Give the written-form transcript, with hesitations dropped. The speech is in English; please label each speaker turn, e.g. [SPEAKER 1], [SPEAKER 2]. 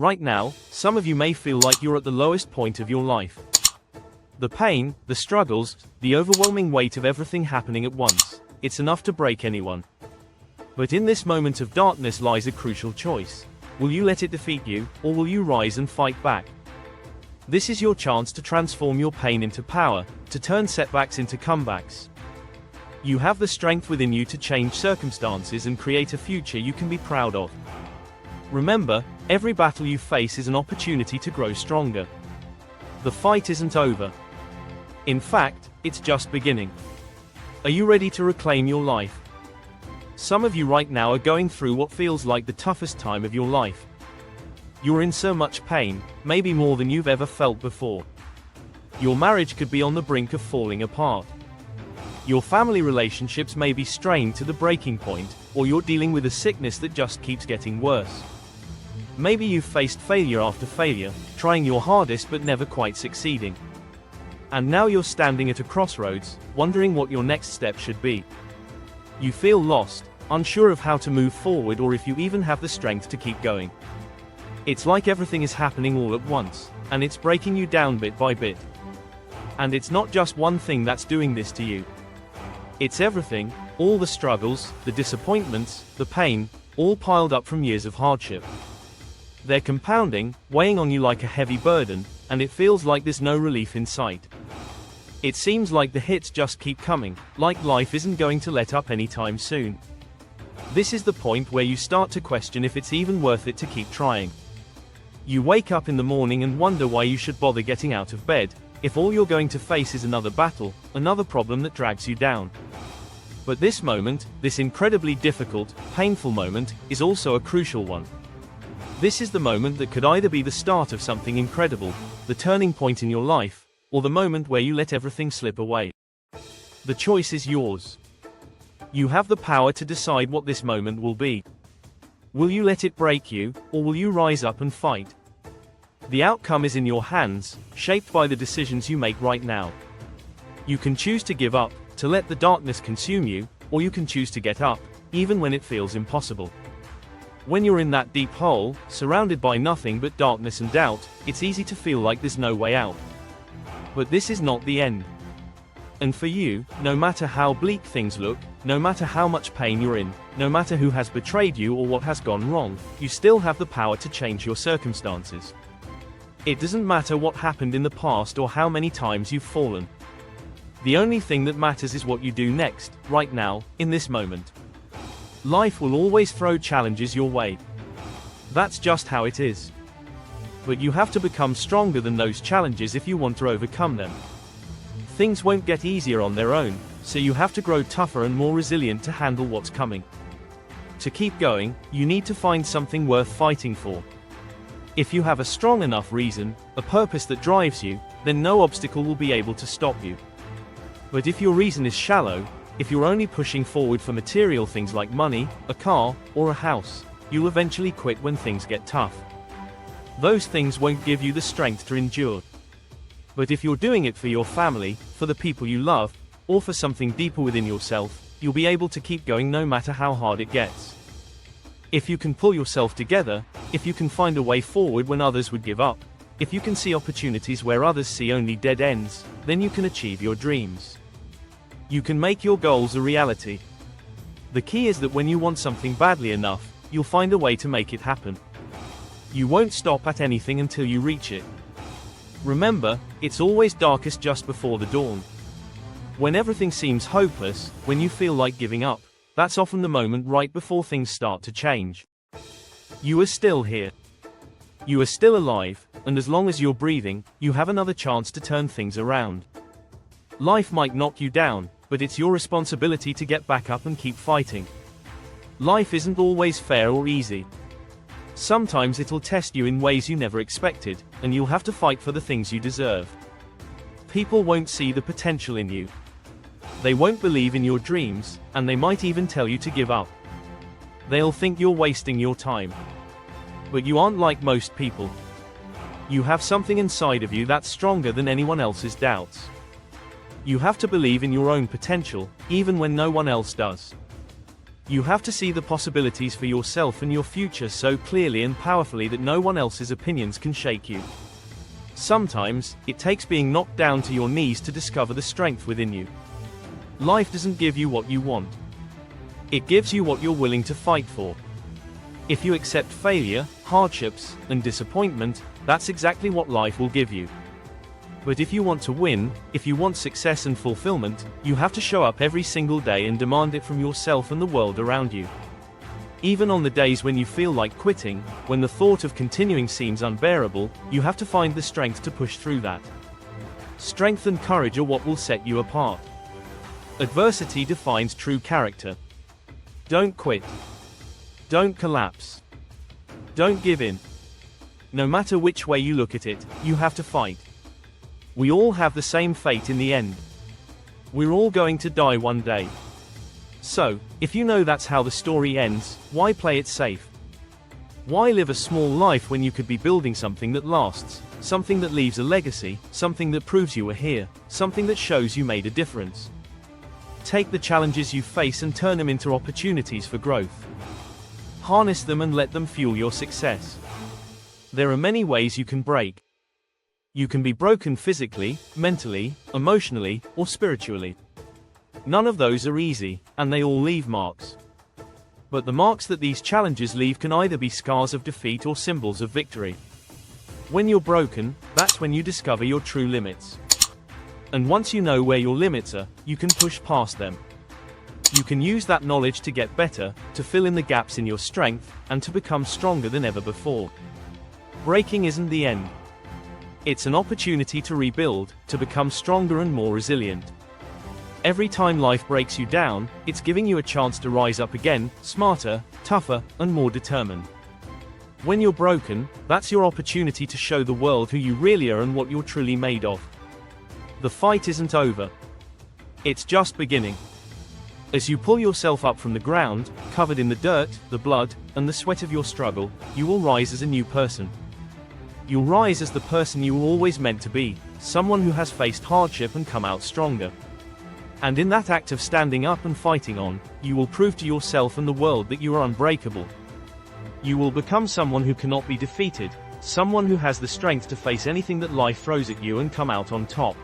[SPEAKER 1] Right now, some of you may feel like you're at the lowest point of your life. The pain, the struggles, the overwhelming weight of everything happening at once, it's enough to break anyone. But in this moment of darkness lies a crucial choice. Will you let it defeat you, or will you rise and fight back? This is your chance to transform your pain into power, to turn setbacks into comebacks. You have the strength within you to change circumstances and create a future you can be proud of. Remember, every battle you face is an opportunity to grow stronger. The fight isn't over. In fact, it's just beginning. Are you ready to reclaim your life? Some of you right now are going through what feels like the toughest time of your life. You're in so much pain, maybe more than you've ever felt before. Your marriage could be on the brink of falling apart. Your family relationships may be strained to the breaking point, or you're dealing with a sickness that just keeps getting worse. Maybe you've faced failure after failure, trying your hardest but never quite succeeding. And now you're standing at a crossroads, wondering what your next step should be. You feel lost, unsure of how to move forward or if you even have the strength to keep going. It's like everything is happening all at once, and it's breaking you down bit by bit. And it's not just one thing that's doing this to you. It's everything, all the struggles, the disappointments, the pain, all piled up from years of hardship. They're compounding, weighing on you like a heavy burden, and it feels like there's no relief in sight. It seems like the hits just keep coming, like life isn't going to let up anytime soon. This is the point where you start to question if it's even worth it to keep trying. You wake up in the morning and wonder why you should bother getting out of bed, if all you're going to face is another battle, another problem that drags you down. But this moment, this incredibly difficult, painful moment, is also a crucial one. This is the moment that could either be the start of something incredible, the turning point in your life, or the moment where you let everything slip away. The choice is yours. You have the power to decide what this moment will be. Will you let it break you, or will you rise up and fight? The outcome is in your hands, shaped by the decisions you make right now. You can choose to give up, to let the darkness consume you, or you can choose to get up, even when it feels impossible. When you're in that deep hole, surrounded by nothing but darkness and doubt, it's easy to feel like there's no way out. But this is not the end. And for you, no matter how bleak things look, no matter how much pain you're in, no matter who has betrayed you or what has gone wrong, you still have the power to change your circumstances. It doesn't matter what happened in the past or how many times you've fallen. The only thing that matters is what you do next, right now, in this moment. Life will always throw challenges your way. That's just how it is. But you have to become stronger than those challenges if you want to overcome them. Things won't get easier on their own, so you have to grow tougher and more resilient to handle what's coming. To keep going, you need to find something worth fighting for. If you have a strong enough reason, a purpose that drives you, then no obstacle will be able to stop you. But if your reason is shallow, if you're only pushing forward for material things like money, a car, or a house, you'll eventually quit when things get tough. Those things won't give you the strength to endure. But if you're doing it for your family, for the people you love, or for something deeper within yourself, you'll be able to keep going no matter how hard it gets. If you can pull yourself together, if you can find a way forward when others would give up, if you can see opportunities where others see only dead ends, then you can achieve your dreams. You can make your goals a reality. The key is that when you want something badly enough, you'll find a way to make it happen. You won't stop at anything until you reach it. Remember, it's always darkest just before the dawn. When everything seems hopeless, when you feel like giving up, that's often the moment right before things start to change. You are still here. You are still alive, and as long as you're breathing, you have another chance to turn things around. Life might knock you down, but it's your responsibility to get back up and keep fighting. Life isn't always fair or easy. Sometimes it'll test you in ways you never expected, and you'll have to fight for the things you deserve. People won't see the potential in you. They won't believe in your dreams, and they might even tell you to give up. They'll think you're wasting your time. But you aren't like most people. You have something inside of you that's stronger than anyone else's doubts. You have to believe in your own potential, even when no one else does. You have to see the possibilities for yourself and your future so clearly and powerfully that no one else's opinions can shake you. Sometimes, it takes being knocked down to your knees to discover the strength within you. Life doesn't give you what you want. It gives you what you're willing to fight for. If you accept failure, hardships, and disappointment, that's exactly what life will give you. But if you want to win, if you want success and fulfillment, you have to show up every single day and demand it from yourself and the world around you. Even on the days when you feel like quitting, when the thought of continuing seems unbearable, you have to find the strength to push through that. Strength and courage are what will set you apart. Adversity defines true character. Don't quit. Don't collapse. Don't give in. No matter which way you look at it, you have to fight. We all have the same fate in the end. We're all going to die one day. So, if you know that's how the story ends, why play it safe? Why live a small life when you could be building something that lasts, something that leaves a legacy, something that proves you were here, something that shows you made a difference? Take the challenges you face and turn them into opportunities for growth. Harness them and let them fuel your success. There are many ways you can break. You can be broken physically, mentally, emotionally, or spiritually. None of those are easy, and they all leave marks. But the marks that these challenges leave can either be scars of defeat or symbols of victory. When you're broken, that's when you discover your true limits. And once you know where your limits are, you can push past them. You can use that knowledge to get better, to fill in the gaps in your strength, and to become stronger than ever before. Breaking isn't the end. It's an opportunity to rebuild, to become stronger and more resilient. Every time life breaks you down, it's giving you a chance to rise up again, smarter, tougher, and more determined. When you're broken, that's your opportunity to show the world who you really are and what you're truly made of. The fight isn't over. It's just beginning. As you pull yourself up from the ground, covered in the dirt, the blood, and the sweat of your struggle, you will rise as a new person. You'll rise as the person you were always meant to be, someone who has faced hardship and come out stronger. And in that act of standing up and fighting on, you will prove to yourself and the world that you are unbreakable. You will become someone who cannot be defeated, someone who has the strength to face anything that life throws at you and come out on top.